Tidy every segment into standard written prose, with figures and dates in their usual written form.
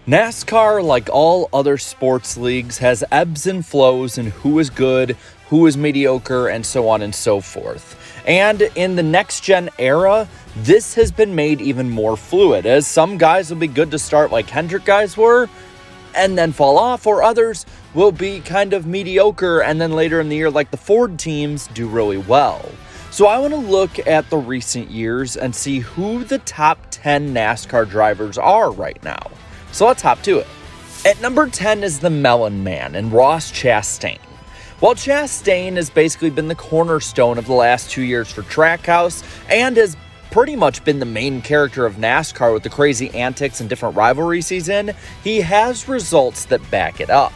NASCAR, like all other sports leagues, has ebbs and flows in who is good, who is mediocre, and so on and so forth. And in the next-gen era, this has been made even more fluid, as some guys will be good to start like Hendrick guys were, and then fall off, or others will be kind of mediocre, and then later in the year, like the Ford teams, do really well. So I want to look at the recent years and see who the top 10 NASCAR drivers are right now. So let's hop to it. At number 10 is the Melon Man and Ross Chastain. While Chastain has basically been the cornerstone of the last 2 years for Trackhouse and has pretty much been the main character of NASCAR with the crazy antics and different rivalries he's in, he has results that back it up.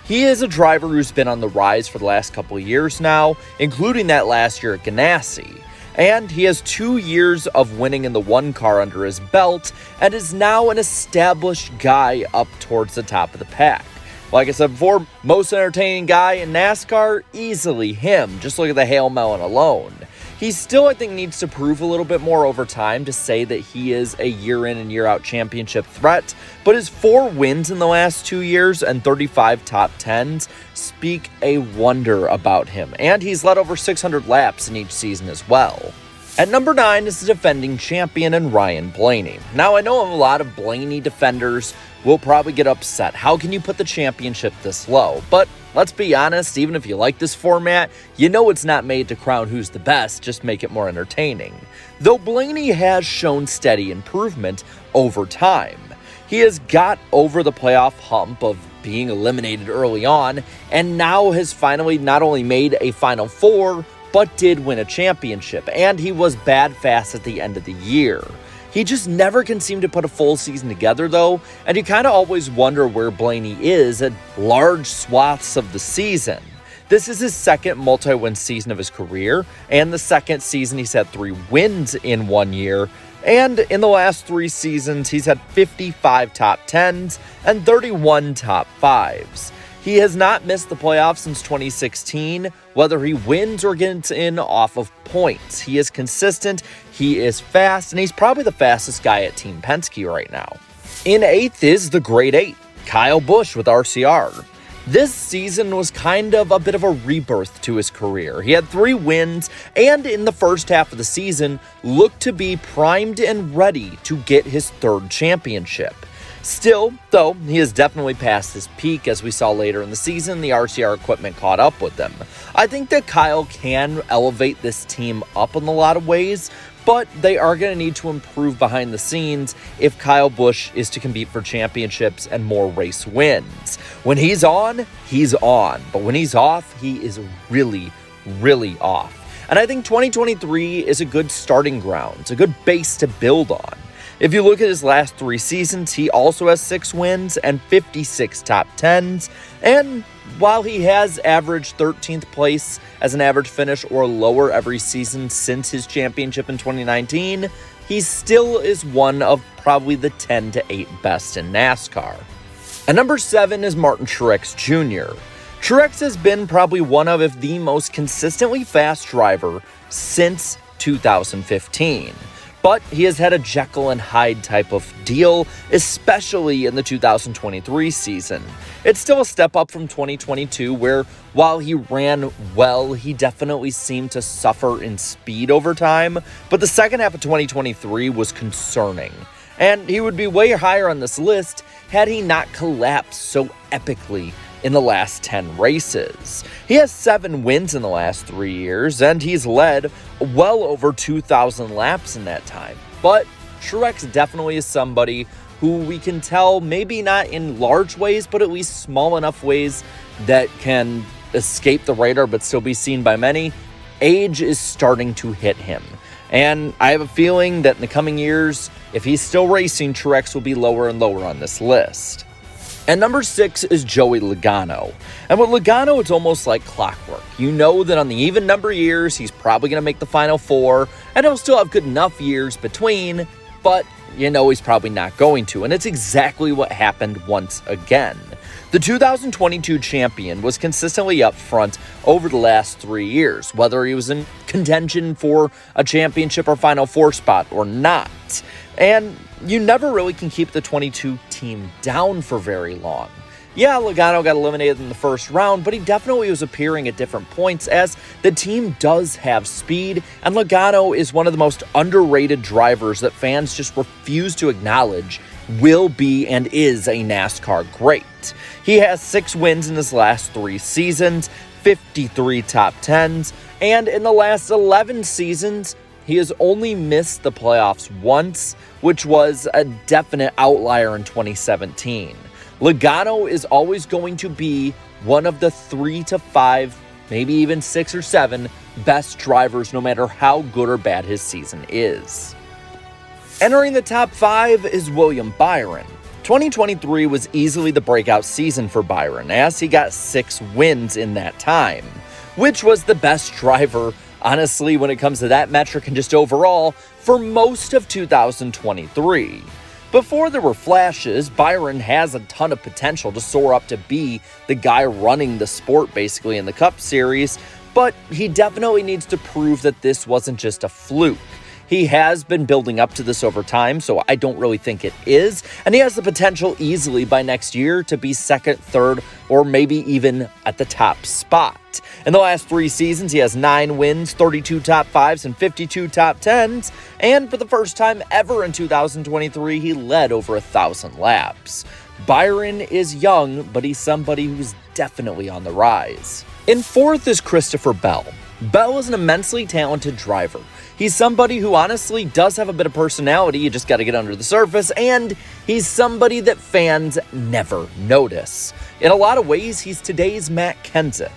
He is a driver who's been on the rise for the last couple of years now, including that last year at Ganassi. And he has 2 years of winning in the one car under his belt and is now an established guy up towards the top of the pack. Like I said before, most entertaining guy in NASCAR, easily him. Just look at the Hail Melon alone. He still, I think, needs to prove a little bit more over time to say that he is a year in and year out championship threat, but his 4 wins in the last 2 years and 35 top 10s speak a wonder about him, and he's led over 600 laps in each season as well. At number 9 is the defending champion and Ryan Blaney. Now, I know a lot of Blaney defenders will probably get upset. How can you put the championship this low? But let's be honest, even if you like this format, you know it's not made to crown who's the best, just make it more entertaining. Though Blaney has shown steady improvement over time. He has got over the playoff hump of being eliminated early on, and now has finally not only made a Final Four, but did win a championship, and he was bad fast at the end of the year. He just never can seem to put a full season together though, and you kind of always wonder where Blaney is at large swaths of the season. This is his second multi-win season of his career, and the second season he's had 3 wins in 1 year, and in the last 3 seasons he's had 55 top 10s and 31 top 5s. He has not missed the playoffs since 2016, whether he wins or gets in off of points. He is consistent, he is fast, and he's probably the fastest guy at Team Penske right now. In 8th is the Great 8, Kyle Busch with RCR. This season was kind of a bit of a rebirth to his career. He had 3 wins, and in the first half of the season, looked to be primed and ready to get his 3rd championship. Still, though, he has definitely passed his peak. As we saw later in the season, the RCR equipment caught up with him. I think that Kyle can elevate this team up in a lot of ways, but they are going to need to improve behind the scenes if Kyle Busch is to compete for championships and more race wins. When he's on, but when he's off, he is really, really off. And I think 2023 is a good starting ground. It's a good base to build on. If you look at his last 3 seasons, he also has 6 wins and 56 top 10s, and while he has averaged 13th place as an average finish or lower every season since his championship in 2019, he still is one of probably the 10 to 8 best in NASCAR. At number 7 is Martin TRX Jr. TRX has been probably one of, if the most consistently fast driver since 2015. But he has had a Jekyll and Hyde type of deal, especially in the 2023 season. It's still a step up from 2022, where while he ran well, he definitely seemed to suffer in speed over time. But the second half of 2023 was concerning, and he would be way higher on this list had he not collapsed so epically in the last 10 races. He has 7 wins in the last 3 years, and he's led well over 2,000 laps in that time. But Truex definitely is somebody who we can tell, maybe not in large ways, but at least small enough ways that can escape the radar but still be seen by many. Age is starting to hit him. And I have a feeling that in the coming years, if he's still racing, Truex will be lower and lower on this list. And number 6 is Joey Lagano. And with Lagano, it's almost like clockwork. You know that on the even number of years, he's probably going to make the Final Four, and he'll still have good enough years between, but you know he's probably not going to. And it's exactly what happened once again. The 2022 champion was consistently up front over the last 3 years, whether he was in contention for a championship or Final Four spot or not. And you never really can keep the 22 team down for very long. Yeah, Lagano got eliminated in the first round, but he definitely was appearing at different points as the team does have speed, and Lagano is one of the most underrated drivers that fans just refuse to acknowledge will be and is a NASCAR great. He has 6 wins in his last 3 seasons, 53 top 10s, and in the last 11 seasons, he has only missed the playoffs once, which was a definite outlier in 2017. Lagano is always going to be one of the 3 to 5, maybe even 6 or 7 best drivers, no matter how good or bad his season is. Entering the top 5 is William Byron. 2023 was easily the breakout season for Byron, as he got 6 wins in that time, which was the best driver, honestly, when it comes to that metric and just overall, for most of 2023. Before there were flashes, Byron has a ton of potential to soar up to be the guy running the sport basically in the Cup Series, but he definitely needs to prove that this wasn't just a fluke. He has been building up to this over time, so I don't really think it is, and he has the potential easily by next year to be second, third, or maybe even at the top spot. In the last 3 seasons, he has 9 wins, 32 top 5s, and 52 top 10s, and for the first time ever in 2023, he led over 1,000 laps. Byron is young, but he's somebody who's definitely on the rise. In 4th is Christopher Bell. Bell is an immensely talented driver. He's somebody who honestly does have a bit of personality, you just got to get under the surface, and he's somebody that fans never notice. In a lot of ways, he's today's Matt Kenseth.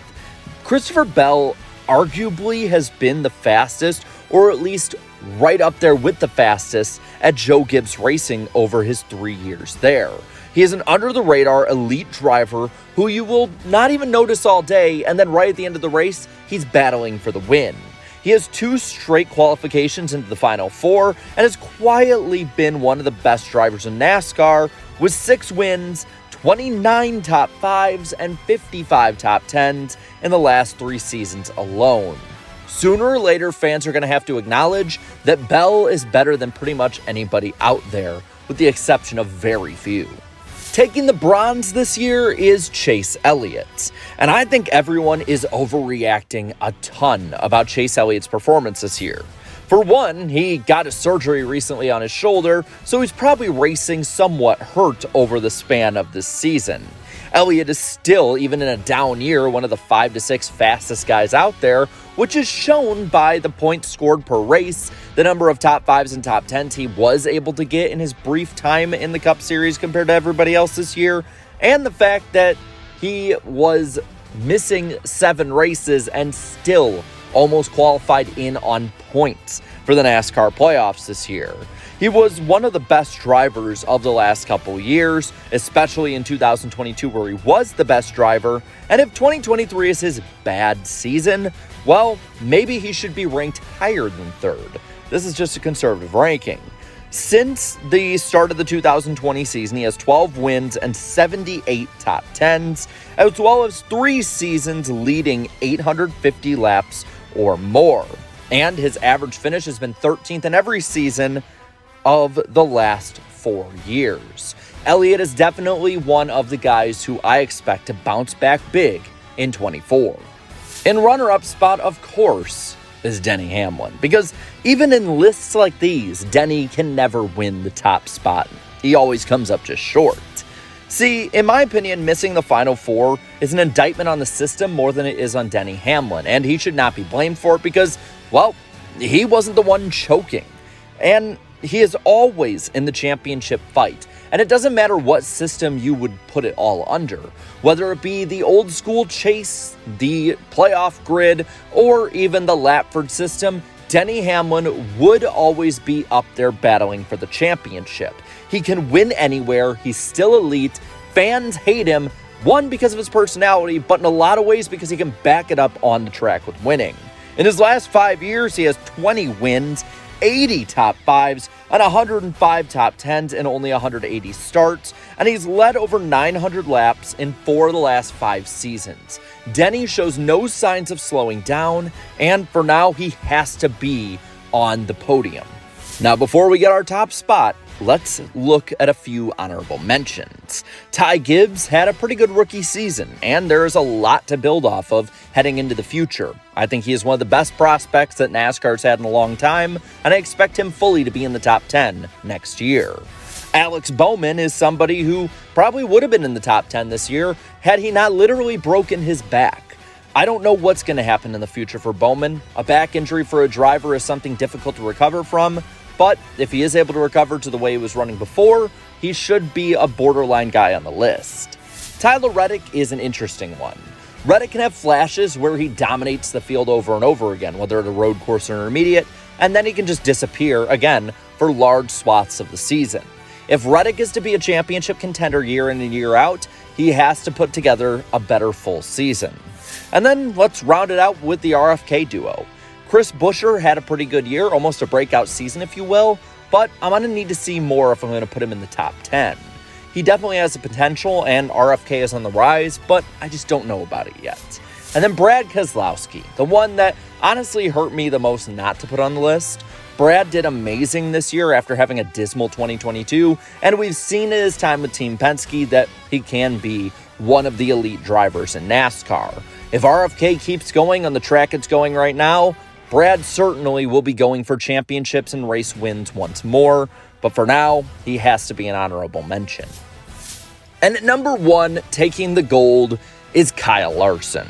Christopher Bell arguably has been the fastest, or at least right up there with the fastest, at Joe Gibbs Racing over his 3 years there. He is an under-the-radar elite driver who you will not even notice all day, and then right at the end of the race, he's battling for the win. He has 2 straight qualifications into the Final 4 and has quietly been one of the best drivers in NASCAR with 6 wins, 29 top 5s, and 55 top 10s in the last 3 seasons alone. Sooner or later, fans are going to have to acknowledge that Bell is better than pretty much anybody out there, with the exception of very few. Taking the bronze this year is Chase Elliott, and I think everyone is overreacting a ton about Chase Elliott's performance this year. For one, he got a surgery recently on his shoulder, so he's probably racing somewhat hurt over the span of this season. Elliott is still, even in a down year, one of the 5 to 6 fastest guys out there, which is shown by the points scored per race, the number of top 5s and top 10s he was able to get in his brief time in the Cup Series compared to everybody else this year, and the fact that he was missing 7 races and still almost qualified in on points for the NASCAR playoffs this year. He was one of the best drivers of the last couple years, especially in 2022 where he was the best driver, and if 2023 is his bad season, well, maybe he should be ranked higher than 3rd. This is just a conservative ranking. Since the start of the 2020 season, he has 12 wins and 78 top 10s, as well as 3 seasons leading 850 laps or more. And his average finish has been 13th in every season of the last 4 years. Elliott is definitely one of the guys who I expect to bounce back big in 24. In runner-up spot, of course, is Denny Hamlin, because even in lists like these, Denny can never win the top spot. He always comes up just short. See, in my opinion, missing the Final 4 is an indictment on the system more than it is on Denny Hamlin, and he should not be blamed for it because, well, he wasn't the one choking. And he is always in the championship fight, and it doesn't matter what system you would put it all under, whether it be the old school chase, the playoff grid, or even the Lapford system. Denny Hamlin would always be up there battling for the championship. He can win anywhere, he's still elite, fans hate him, one because of his personality, but in a lot of ways because he can back it up on the track with winning. In his last 5 years, he has 20 wins, 80 top 5s, and 105 top 10s in only 180 starts, and he's led over 900 laps in 4 of the last 5 seasons. Denny shows no signs of slowing down, and for now, he has to be on the podium. Now, before we get our top spot, let's look at a few honorable mentions. Ty Gibbs had a pretty good rookie season, and there is a lot to build off of heading into the future. I think he is one of the best prospects that NASCAR's had in a long time, and I expect him fully to be in the top 10 next year. Alex Bowman is somebody who probably would have been in the top 10 this year had he not literally broken his back. I don't know what's going to happen in the future for Bowman. A back injury for a driver is something difficult to recover from, but if he is able to recover to the way he was running before, he should be a borderline guy on the list. Tyler Reddick is an interesting one. Reddick can have flashes where he dominates the field over and over again, whether at a road course or intermediate, and then he can just disappear again for large swaths of the season. If Reddick is to be a championship contender year in and year out, he has to put together a better full season. And then let's round it out with the RFK duo. Chris Buescher had a pretty good year, almost a breakout season if you will, but I'm going to need to see more if I'm going to put him in the top 10. He definitely has the potential and RFK is on the rise, but I just don't know about it yet. And then Brad Keselowski, the one that honestly hurt me the most not to put on the list. Brad did amazing this year after having a dismal 2022, and we've seen in his time with Team Penske that he can be one of the elite drivers in NASCAR. If RFK keeps going on the track it's going right now, Brad certainly will be going for championships and race wins once more, but for now, he has to be an honorable mention. And at number 1, taking the gold, is Kyle Larson.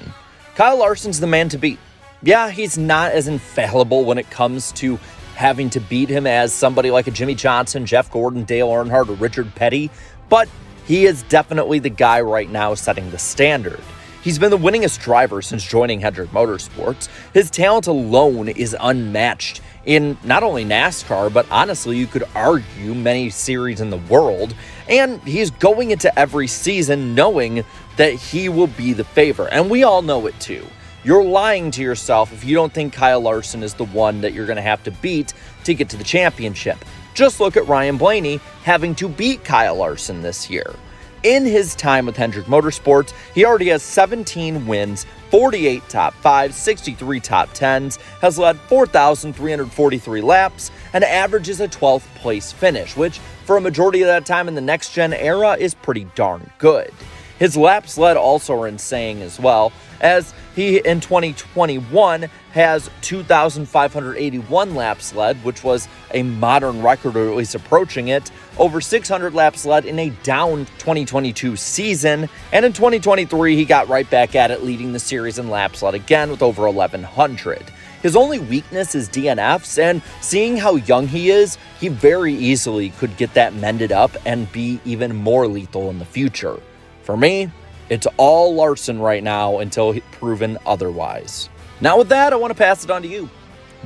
Kyle Larson's the man to beat. Yeah, he's not as infallible when it comes to having to beat him as somebody like a Jimmy Johnson, Jeff Gordon, Dale Earnhardt, or Richard Petty, but he is definitely the guy right now setting the standard. He's been the winningest driver since joining Hendrick Motorsports. His talent alone is unmatched in not only NASCAR, but honestly, you could argue many series in the world. And he's going into every season knowing that he will be the favorite. And we all know it too. You're lying to yourself if you don't think Kyle Larson is the one that you're going to have to beat to get to the championship. Just look at Ryan Blaney having to beat Kyle Larson this year. In his time with Hendrick Motorsports, he already has 17 wins, 48 top 5s, 63 top 10s, has led 4,343 laps, and averages a 12th place finish, which for a majority of that time in the next-gen era is pretty darn good. His laps led also are insane as well, as he in 2021 has 2,581 laps led, which was a modern record, or at least approaching it, over 600 laps led in a down 2022 season, and in 2023 he got right back at it, leading the series in laps led again with over 1,100. His only weakness is DNFs, and seeing how young he is, he very easily could get that mended up and be even more lethal in the future. For me, it's all Larson right now until proven otherwise. Now with that, I want to pass it on to you.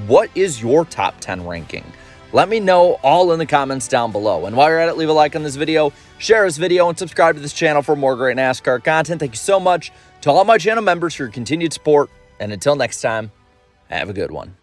What is your top 10 ranking? Let me know all in the comments down below. And while you're at it, leave a like on this video, share this video, and subscribe to this channel for more great NASCAR content. Thank you so much to all my channel members for your continued support. And until next time, have a good one.